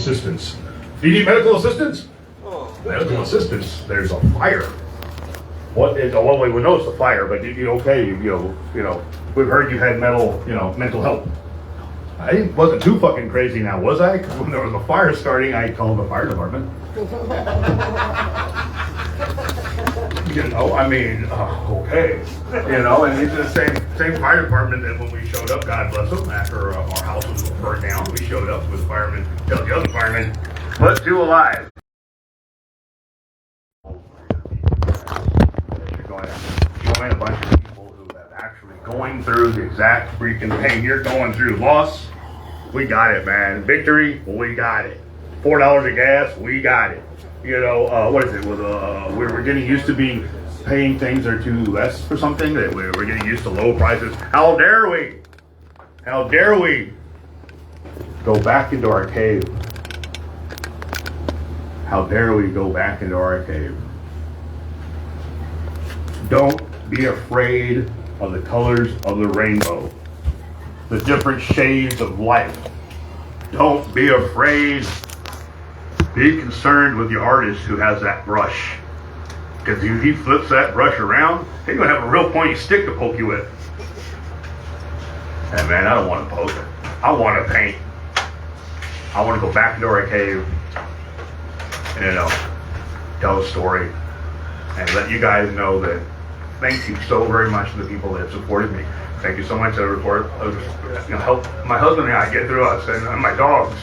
Assistance. Do you need medical assistance? Medical assistance. There's a fire. What is? Well, we would know it's a fire, but okay? We've heard you had mental health. I wasn't too fucking crazy now, was I? 'Cause when there was a fire starting, I called the fire department. Okay. And these are the same fire department that when we showed up, God bless them, after our house was burned down, we showed up with firemen, tell the other firemen, "Let's do alive." You're going to join a bunch of people who have actually going through the exact freaking pain you're going through. Loss, we got it, man. Victory, we got it. $4 of gas, we got it. What is it? We're getting used to being paying things that are too less for something. That we're getting used to low prices. How dare we? How dare we go back into our cave? How dare we go back into our cave? Don't be afraid of the colors of the rainbow, the different shades of life. Don't be afraid. Be concerned with the artist who has that brush. Because if he flips that brush around, he's going to have a real pointy stick to poke you with. And man, I don't want to poke. I want to paint. I want to go back into our cave and, tell a story and let you guys know that thank you so very much to the people that have supported me. Thank you so much to help my husband and I get through us and my dogs.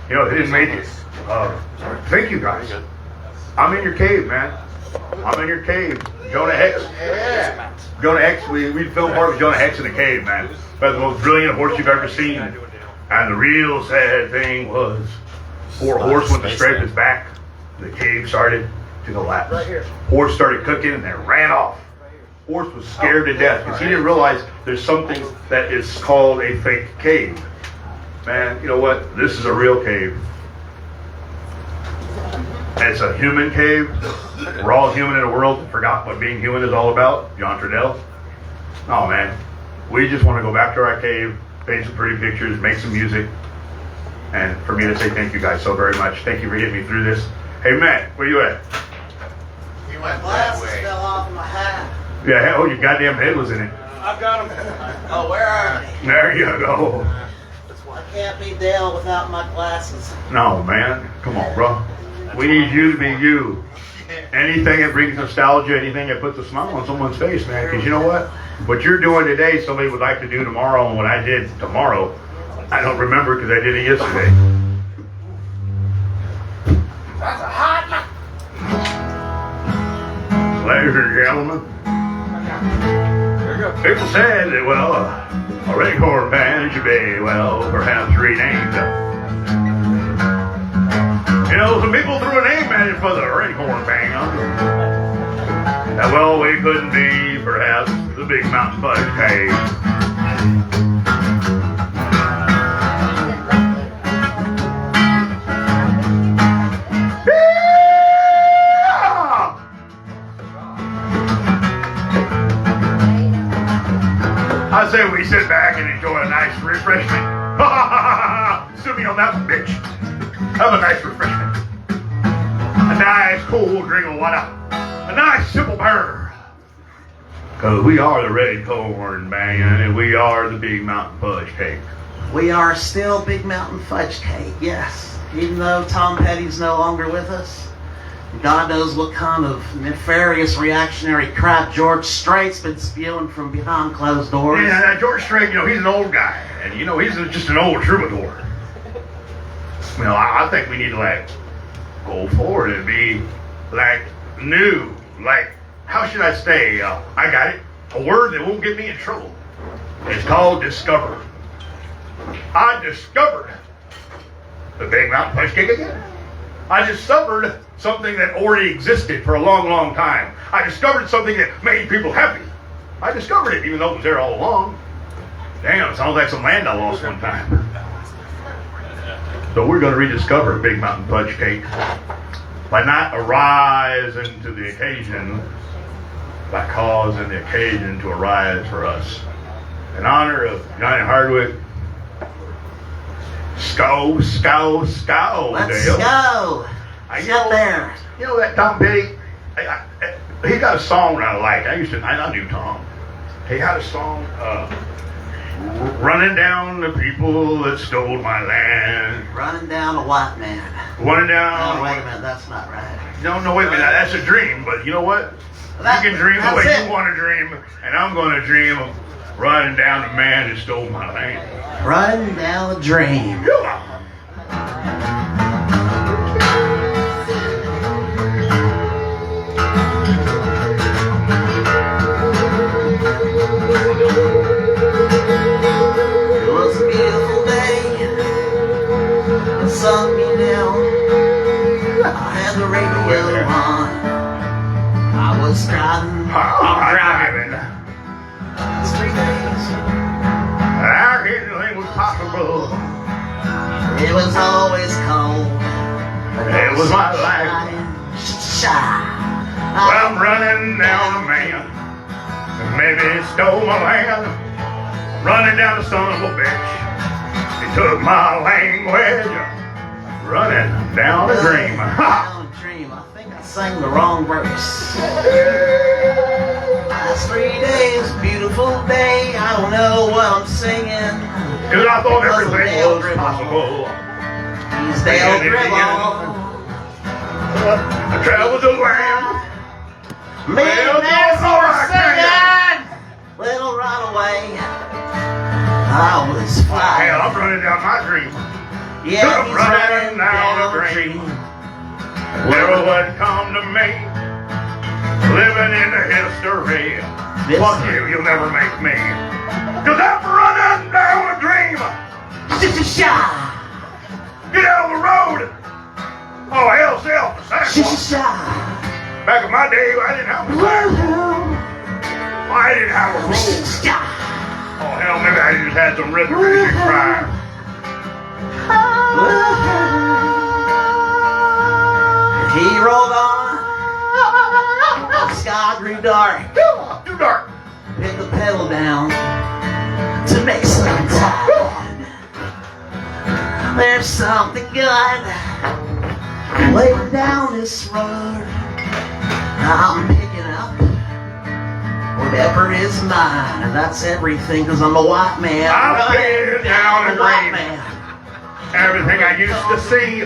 They didn't make it. Thank you guys. I'm in your cave, man. I'm in your cave. Jonah Hex. Yeah. Jonah Hex, we filmed part of Jonah Hex in the cave, man. That's the most brilliant horse you've ever seen. And the real sad thing was, poor horse went to scrape his back. The cave started to collapse. Horse started cooking and then ran off. Horse was scared to death because he didn't realize there's something that is called a fake cave. Man, you know what? This is a real cave. And it's a human cave. We're all human in a world that forgot what being human is all about. John Trudell. Oh man, we just want to go back to our cave, paint some pretty pictures, make some music, and for me to say thank you guys so very much. Thank you for getting me through this. Hey Matt, where you at? My glasses fell off my hat. Yeah, oh, your goddamn head was in it. I've got them. Oh, where are they? There you go. I can't be Dale without my glasses. No, man. Come on, bro. We need you to be you. Anything that brings nostalgia, anything that puts a smile on someone's face, man. Because you know what? What you're doing today, somebody would like to do tomorrow, and what I did tomorrow, I don't remember because I did it yesterday. That's a hot. Ladies and gentlemen, people said that, a Redcorn band should be, perhaps renamed. Some people threw a name at it for the Redcorn band. And we couldn't be, perhaps, the Big Mountain Fudge Cake. I say we sit back and enjoy a nice refreshment. Sue me on that one, bitch. Have a nice refreshment. A nice cool drink of water. A nice simple burger. Because we are the Redcorn Band and we are the Big Mountain Fudge Cake. We are still Big Mountain Fudge Cake, yes. Even though Tom Petty's no longer with us. God knows what kind of nefarious reactionary crap George Strait's been spewing from behind closed doors. Yeah, George Strait, he's an old guy. And, he's just an old troubadour. I think we need to, go forward and be, new. How should I say? I got it. A word that won't get me in trouble. It's called discover. I discovered the Big Mountain Fudge Cake again. I discovered something that already existed for a long, long time. I discovered something that made people happy. I discovered it, even though it was there all along. Damn, it sounds like some land I lost one time. So we're going to rediscover Big Mountain Fudge Cake by not arising to the occasion, by causing the occasion to arise for us. In honor of Johnny Hardwick, Sco. Let's Dale. go. Get there. You know that Tom Petty? He got a song that I liked. I knew Tom. He had a song, running down the people that stole my land. Running down a white man. Running down. Oh, wait a minute, that's not right. No, wait a minute. That's a dream, but you know what? You can dream the way you want to dream, and I'm going to dream of running down the man that stole my land. Running down a dream. Come on. It was a beautiful day. The sun beat down. I had the radio on. I was driving. Driving. It's 3 days. Anything was possible. It was always cold. It was my life. Well, I'm running down a man. Maybe he stole my land. Running down the son of a bitch. He took my language. Running down a dream. Down a dream. I think I sang the wrong verse. Last 3 days, beautiful day. I don't know what I'm singing. Cause I thought everything was possible. He's Dale Gribble. I traveled the land. Me and Nancy were singing. Little runaway. I was flying. Hell, I'm running down my dream. Yeah, I'm he's running down a dream. Never would come to me. Living in the history. Fuck you, you'll never make me. Cause I'm running down a dream. Get out of the road. Oh, hell, self-sacrifice. Back in my day, I didn't have a sidewalk. I didn't have a road. Oh, hell, maybe I just had some reservation crime. He rolled on. The sky grew dark. Too dark. Hit the pedal down to make some time. There's something good laying down this road. I'm picking up whatever is mine, and that's everything, cause I'm a white man. I'm picking down a white dream. man. Everything I used to see.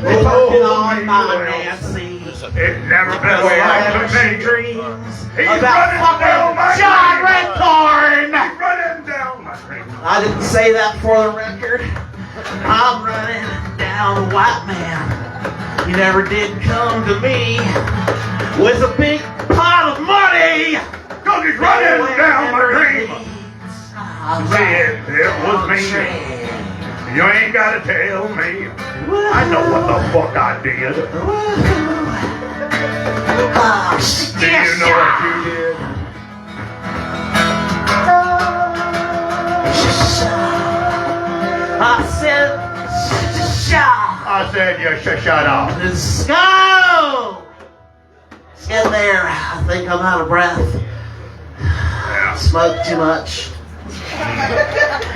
Working on my Nancy. It never belonged to me. Dreams He's about running down my fucking John dream. Redcorn. He's running down my dream. I didn't say that for the record. I'm running down a white man. You never did come to me with a big pot of money. Cause he's running down my dream. It It was me. You ain't gotta tell me. I know what the fuck I did. Oh, Do you know what you did? I said, I said you shut up. let's go. Let's get there. I think I'm out of breath. Yeah. Smoked too much.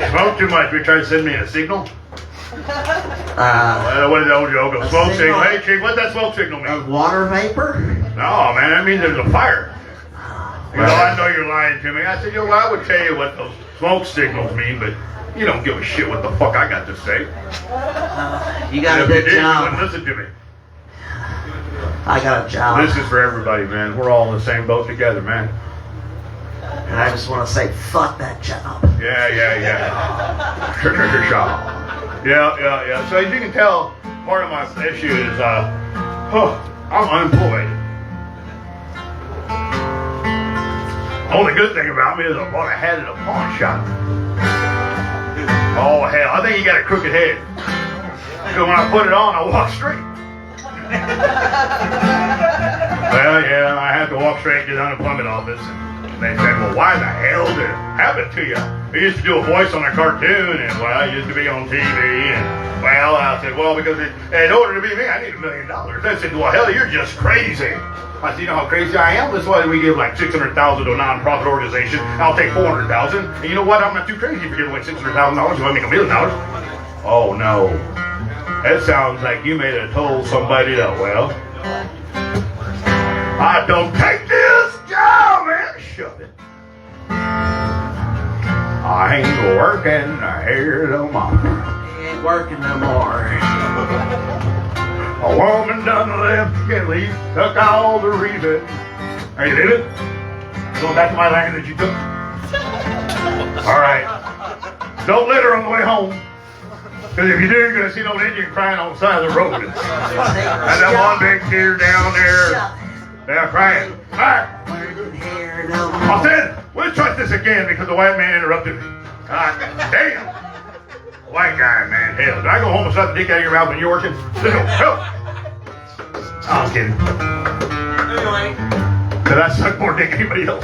Smoke too much. You trying to send me a signal? What is the old joke? A A smoke signal? signal. Hey, chief, what's that smoke signal mean? Of water vapor? No, man, that means there's a fire. You know, I know you're lying to me. I said, I would tell you what those smoke signals mean, but you don't give a shit what the fuck I got to say. You got a And if you good did, you job. wouldn't listen to me. I got a job. This is for everybody, man. We're all in the same boat together, man. And I just want to say, fuck that job. Yeah. Yeah. So as you can tell, part of my issue is, I'm unemployed. Only good thing about me is I bought a hat at a pawn shop. Oh, hell, I think you got a crooked head. So when I put it on, I walk straight. Well, yeah, I had to walk straight to the unemployment office. And they said, well, why the hell did it happen to you? We used to do a voice on a cartoon, and, well, I used to be on TV, and, well, I said, well, because in order to be me, I need $1 million. They said, well, hell, you're just crazy. I said, you know how crazy I am? That's why we give like $600,000 to a non-profit organization. I'll take $400,000. And you know what? I'm not too crazy for giving away $600,000. You want to make $1 million? Oh no. That sounds like you may have told somebody that, well, I don't take this job and shove it. I ain't working here no more. He ain't working no more. A woman done left and leave, took all the reason. Are you leaving? Going back to my land that you took? All right. Don't litter on the way home. Because if you do, you're going to see an old Indian crying on the side of the road. And that one big deer down there, they're crying. All right. I said, we'll try this again because the white man interrupted me. God damn. White guy, man. Hell, did I go home and suck the dick out of your mouth when you're working? Let's go. Help. I'm kidding. Anyway. Because I suck more dick than anybody else.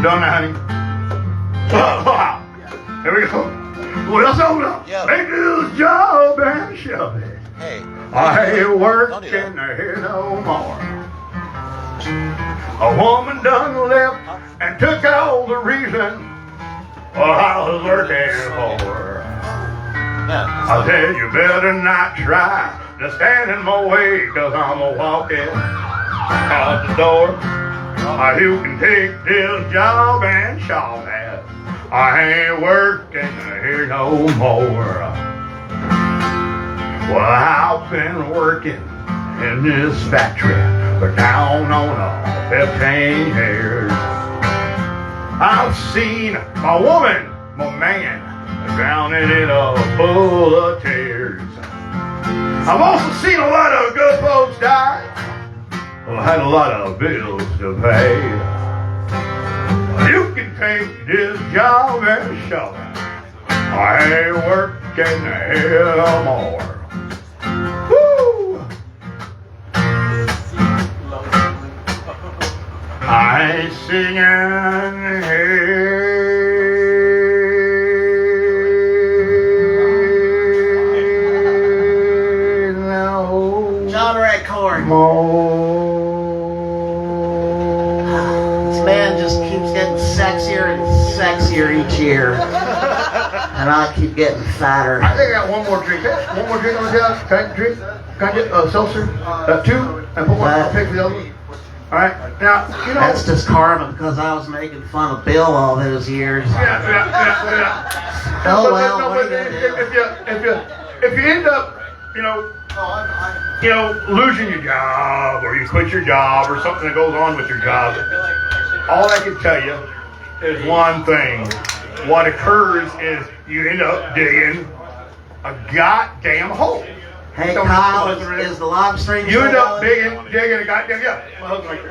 Done, honey. Wow. Here we go. What else open up? Yeah. Make this job and shove it. Hey. I ain't working Don't do that. here no more. A woman done left and took all the reason I was working for. Yeah. I said you better not try to stand in my way, cause I'm a walking out the door. You can take this job and shove it. I ain't working here no more. Well, I've been working in this factory for down on 15 years. I've seen my woman, my man, drowning in a pool of tears. I've also seen a lot of good folks die. I had a lot of bills to pay. You can take this job and shove it. I ain't working here no more. Woo! I ain't singing hey no John Redcorn. more. This man just keeps getting sexier and sexier each year. And I keep getting fatter. I think I got one more drink. One more drink on the job. Can I drink? Can I get a seltzer? Two? And put one. I'll pick the other one. All right. Now, you know. That's just karma because I was making fun of Bill all those years. Yeah. Oh well, No, what are but you gonna do? if you end up, losing your job or you quit your job or something that goes on with your job, all I can tell you is one thing. What occurs is you end up digging a goddamn hole. Hey Don't Kyle, know what it is the live stream You still end up going? digging a goddamn, my husband right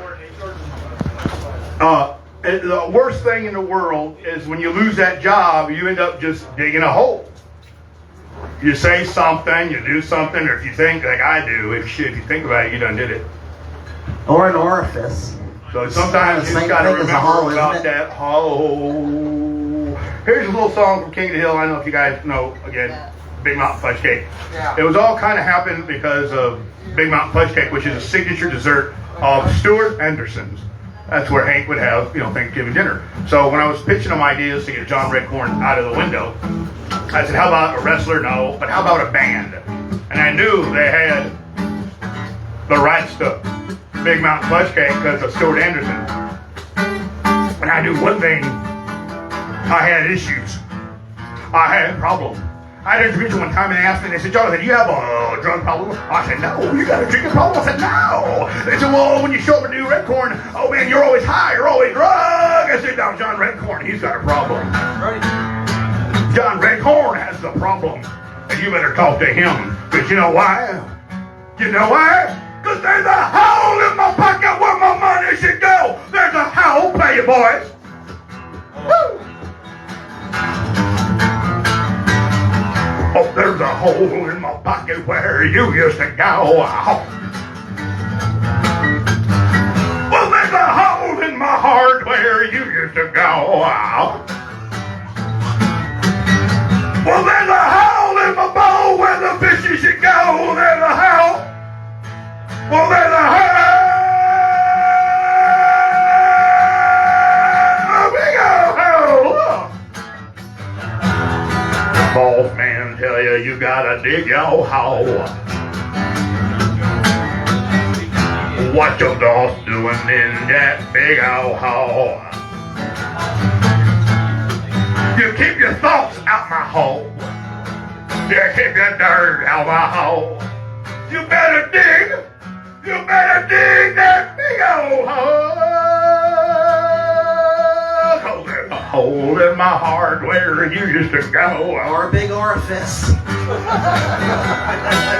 there. The worst thing in the world is when you lose that job, you end up just digging a hole. You say something, you do something, or if you think like I do, if you think about it, you done did it. Or an orifice. So sometimes you just Same gotta thing as a remember hole, about isn't it? that hole. Here's a little song from King of the Hill. I don't know if you guys know, again, Big Mountain Fudge Cake. Yeah. It was all kind of happened because of Big Mountain Fudge Cake, which is a signature dessert of Stuart Anderson's. That's where Hank would have, Thanksgiving dinner. So when I was pitching him ideas to get John Redcorn out of the window, I said, how about a wrestler? No, but how about a band? And I knew they had the rights to Big Mountain Fudge Cake because of Stuart Anderson. And I knew one thing, I had issues. I had problems. I had an interview one time and they asked me, they said, Jonathan, do you have a drug problem? I said, no. You got a drinking problem? I said, no. They said, well, when you show up at New Redcorn, oh man, you're always high, you're always drunk. I said, no, John Redcorn, he's got a problem. John Redcorn has the problem. And you better talk to him. Because you know why? You know why? Because there's a hole in my pocket where my money should go. There's a hole, play it, boys. Woo! Oh, there's a hole in my pocket where you used to go. Well, there's a hole in my heart where you used to go. Well, there's a hole in my bowl where the fishes should go. There's a hole. Well, there's a hole. A big old hole. gotta dig your hole. What your dog's doing in that big old hole? You keep your thoughts out my hole. You keep your dirt out my hole. You better dig that big old hole. 'Cause there's a hole in my heart where you used to go. Or a big orifice.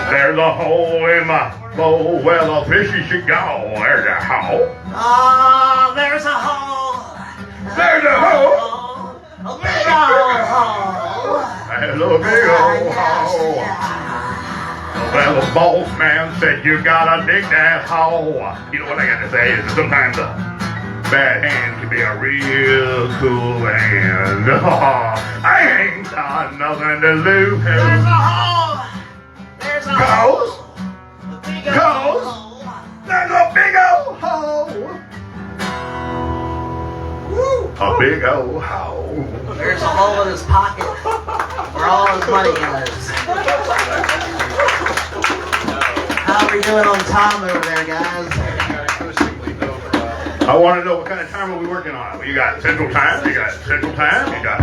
There's a hole in my bowl where the fishes should go. There's a hole. Ah, there's a hole. There's a hole. A big old hole. There's a big old hole. Well, the boss man said you gotta dig that hole. You know what I got to say is that sometimes a bad hand can be a real cool hand. I ain't got nothing to lose. There's a hole. There's a hole. Goes. There's a big old hole. Woo. A big old hole. There's a hole in his pocket where all his money goes. How are we doing on time over there, guys? I want to know what kind of time are we working on. You got Central Time, you got Pacific Time, you got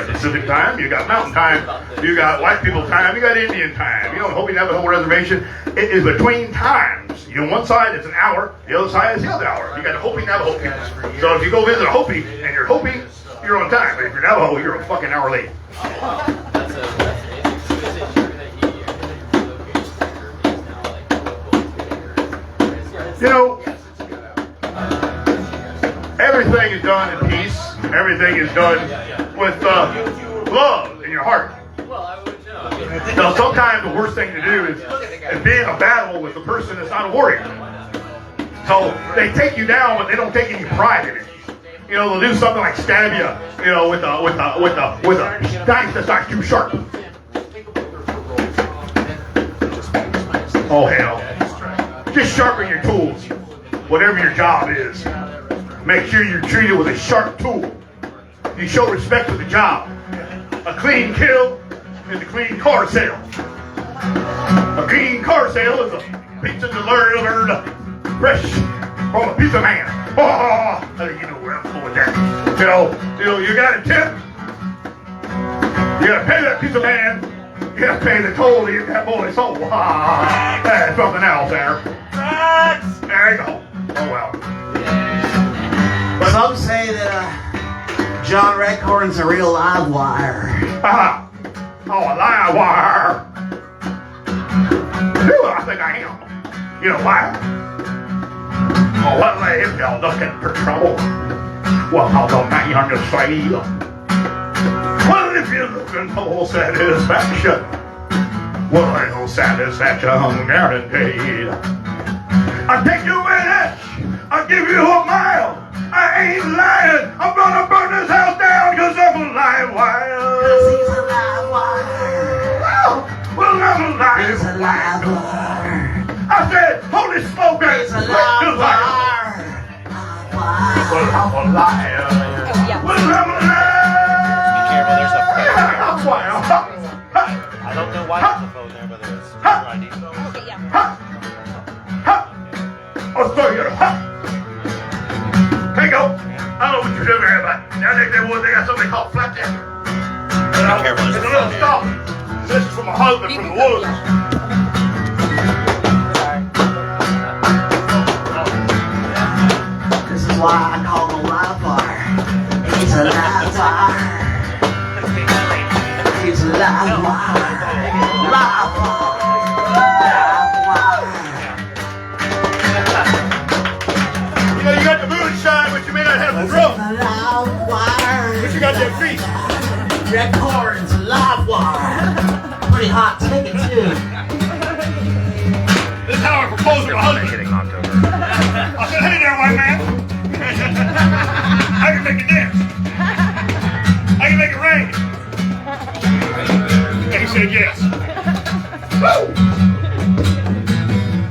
Pacific Time, you got Mountain Time, you got White People Time, you got Indian Time. You know, Hopi Navajo Reservation, it is between times. You know, one side is an hour, the other side is the other hour. You got Hopi Navajo people. So if you go visit a Hopi and you're Hopi, you're on time. But if you're Navajo, you're a fucking hour late. You know, everything is done in peace. Everything is done with love in your heart. Now, sometimes the worst thing to do is be in a battle with a person that's not a warrior. So they take you down, but they don't take any pride in it. You know, they'll do something like stab you, you know, with a knife that's not too sharp. Oh hell! Just sharpen your tools, whatever your job is. Make sure you're treated with a sharp tool. You show respect to the job. A clean kill is a clean car sale. A clean car sale is a pizza delivered fresh from a pizza man. Oh, I think you know where I'm going with that. You know, you got a tip. You gotta pay that pizza man. You gotta pay the toll to get that boy sold. That's something else there. There you go. Oh well. Some say that John Redcorn's a real live wire. Oh, a live wire. Whew, I think I am. You know why? Oh, well, if you're looking for trouble, well, how the man to say? Well, if you're looking for satisfaction, well, ain't no satisfaction guaranteed. I'll take you an inch, I'll give you a mile. I ain't lying. I'm gonna burn this house down because I'm a live wire. 'Cause he's a live wire. Well, I'm a live He's a live wire. I said, holy smoke, He's a live wire. Well, I'm a liar. Well, I'm a Be careful, there's a phone there. liar. I don't know why there's a phone there, but there's ID. I'll show you. There you go. I don't know what you're doing here, but I think they got something called flat deck. Be careful, there's It's a a little phone stop. This is from a husband from the woods. This is why I call him a live wire. He's a live wire. He's a live wire. Live wire. Live wire. You know, you got the moonshine, but you may not have the drum. A live wire. But you got them feet. Redcorn's a live wire. Pretty hot ticket too. This is how I propose to a husband. I said, hey there, white man. I can make it dance. I can make it rain. And he said yes. Woo!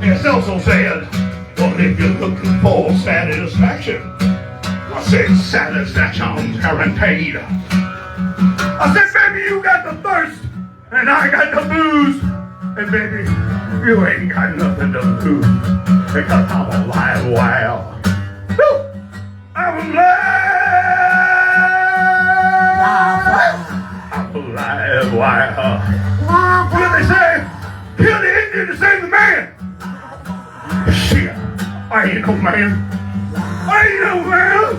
And it's also said, well, if you're looking for satisfaction, I said satisfaction guaranteed. I said, baby, you got the thirst. and I got the booze. And baby, you ain't got nothing to lose, because I'm alive, wow. Woo! I'm alive. I'm alive, wow. What they say? Kill the Indian to save the man. Shit, I ain't no man. I ain't no man.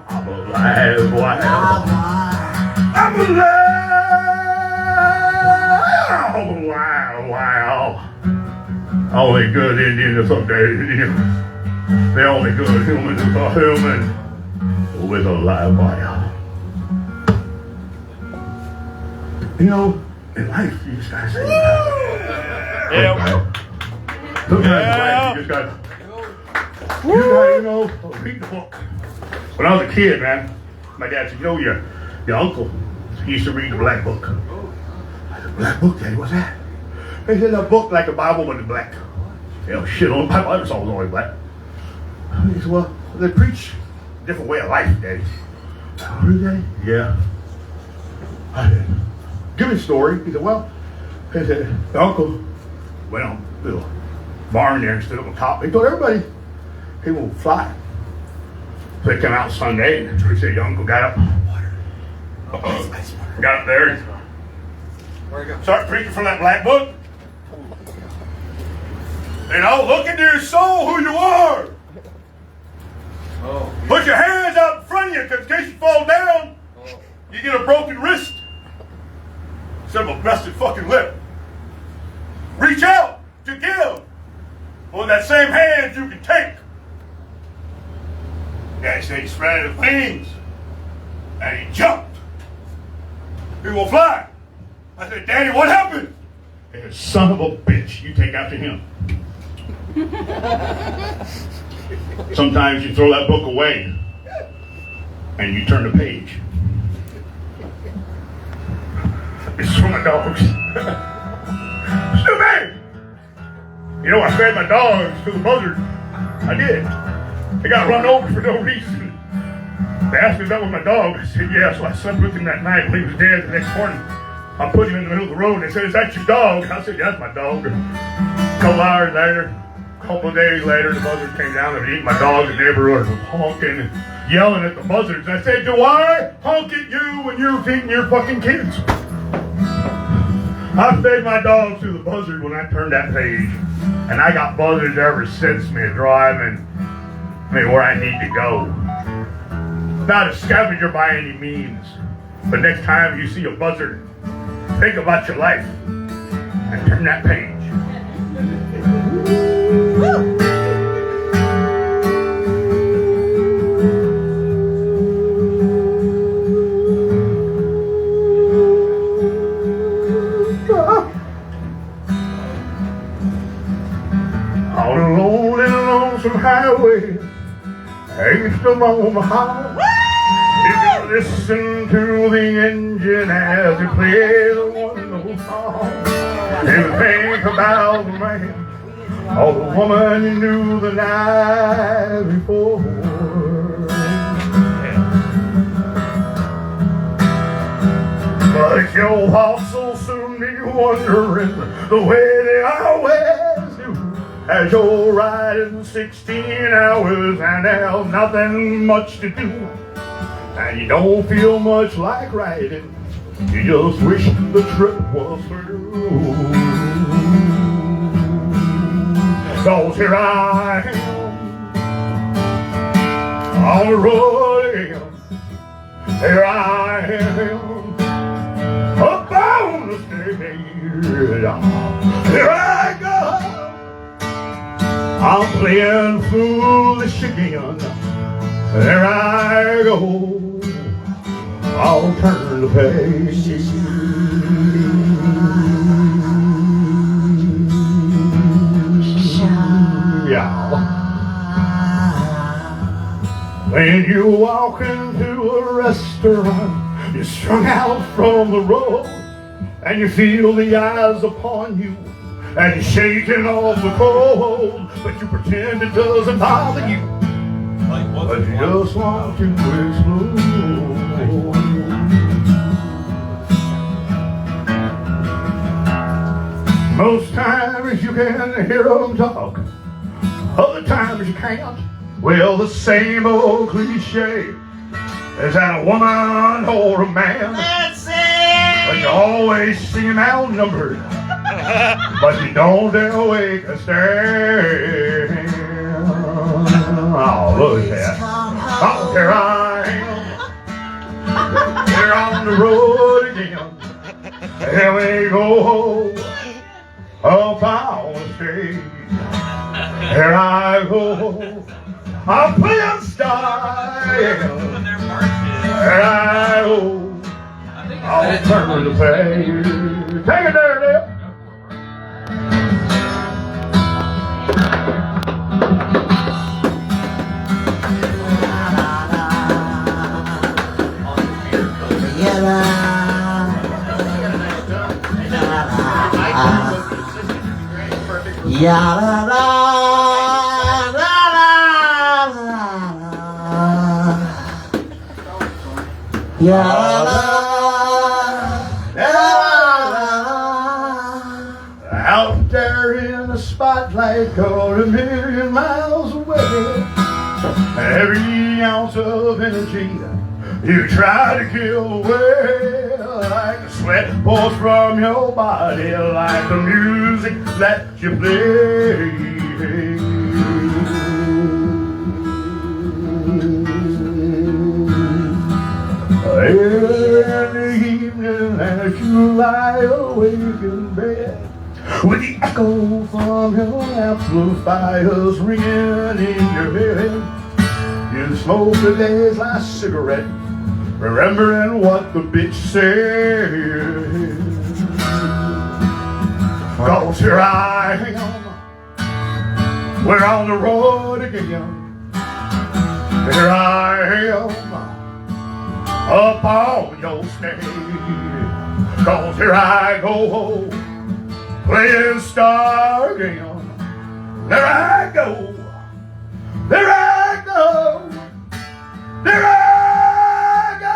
I'm alive, wow. I'm alive. Wow. Only good Indian is someday Indian. The only good human is a human with a live wire. You know, in life, you just gotta say, Yeah. sometimes in life, you just gotta, read the book. When I was a kid, man, my dad said, your uncle, he used to read the black book. Black book, Daddy, what's that? He said a book like the Bible, but it's black. Shit on the Bible, I just always only black. He said, well, they preach a different way of life, Daddy. Really, Daddy? Yeah. I said, give me a story. He said, well, he said, the uncle went on a little barn there and stood up on top. He told everybody he won't fly. So they came out Sunday, and he said, your uncle got up. Got up there and start preaching from that black book. Look into your soul who you are. Put your hands out in front of you, because in case you fall down, you get a broken wrist instead of a busted fucking lip. Reach out to give. With that same hand you can take. Daddy said he spread his wings and he jumped. He will fly. I said, Daddy, what happened? He said, son of a bitch, you take after him. Sometimes you throw that book away and you turn the page. It's for my dogs. Stupid! I fed my dogs to the buzzard. I did. They got run over for no reason. They asked me if that was my dog. I said, yeah, so I slept with him that night when he was dead. The next morning, I put him in the middle of the road. They said, is that your dog? I said, yeah, that's my dog. A couple hours later, a couple of days later, the buzzards came down and eating my dog. The neighborhood was honking and yelling at the buzzards. I said, do I honk at you when you're feeding your fucking kids? I fed my dogs to the buzzard when I turned that page. And I got buzzards ever since me driving me where I need to go. Not a scavenger by any means. But next time you see a buzzard, think about your life and turn that page. Woo! On a lonely, lonesome highway, aged along my heart. You can listen to the engine as it plays a wonderful song. You think about the man or the woman you knew the night before. But your thoughts will soon be wondering the way they always do. As you're riding 16 hours and there's nothing much to do, and you don't feel much like riding, you just wish the trip was through. 'Cause here I am on the road again. Here I am up on the stage. Here I go. I'm playing foolish again. There I go. I'll turn the page. Yeah. When you walk into a restaurant, you're strung out from the road, and you feel the eyes upon you, and you're shaking off the cold, but you pretend it doesn't bother you, but you just want to explode. Most times you can hear them talk, other times you can't. Well, the same old cliche is that a woman or a man, That's it! but you always see him outnumbered, but you don't dare wake a stand. Oh, look at that. Oh, here I am. Here on the road again. Here we go. Up on the stage. Here I go. I'm playing style. Here I go. I'll turn the page. Take it there, Dale. Ya la la la la la ya la la Out there in the spotlight, caught a million miles away. Every ounce of energy you try to kill away, like the sweat pours from your body, like the music that you play. In the evening as you lie awake in bed, with the echo from your amplifiers ringing in your head, you smoke a day's last cigarette, remembering what the bitch said. 'Cause here I am, we're on the road again. Here I am, up on your stage. 'Cause here I go, playing star again. There I go, there I go, there I go.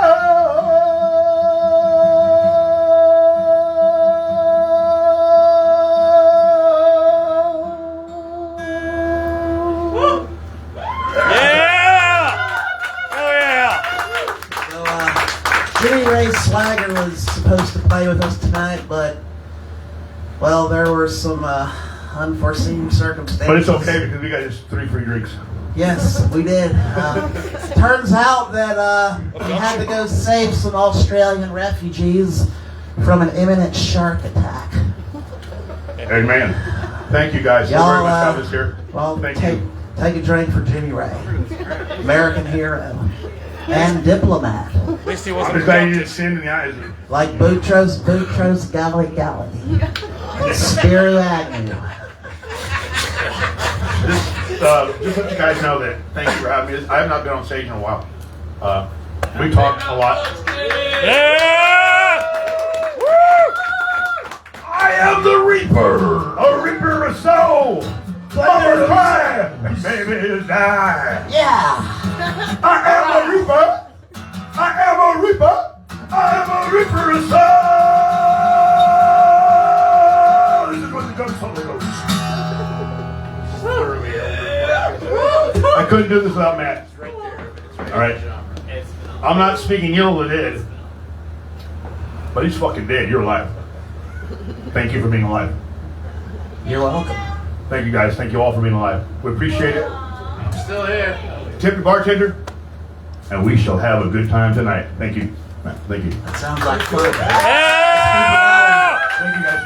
Jimmy Ray Swagger was supposed to play with us tonight, but, well, there were some unforeseen circumstances. But it's okay because we got just 3 free drinks. Yes, we did. Turns out that we had to go save some Australian refugees from an imminent shark attack. Amen. Thank you guys so very much for having us here. Well, Thank take a drink for Jimmy Ray, American hero and diplomat. At least he I'm wasn't just glad you didn't sin in the eyes. Like Boutros Ghali and Spiro Agnew. Just let you guys know that. Thank you for having me. I have not been on stage in a while. We talked a lot. Yeah! I am the Reaper, a Reaper of soul. Mother cry, babies die. Yeah. I am a Reaper. I am a Reaper. I am a Reaper of soul. This is what the gun solo goes. I couldn't do this without Matt. All right. I'm not speaking ill of the dead, but he's fucking dead. You're alive. Thank you for being alive. You're welcome. Thank you guys. Thank you all for being alive. We appreciate it. Still here. Tip your bartender, and we shall have a good time tonight. Thank you. Thank you. That sounds like fun. Yeah! Thank you guys.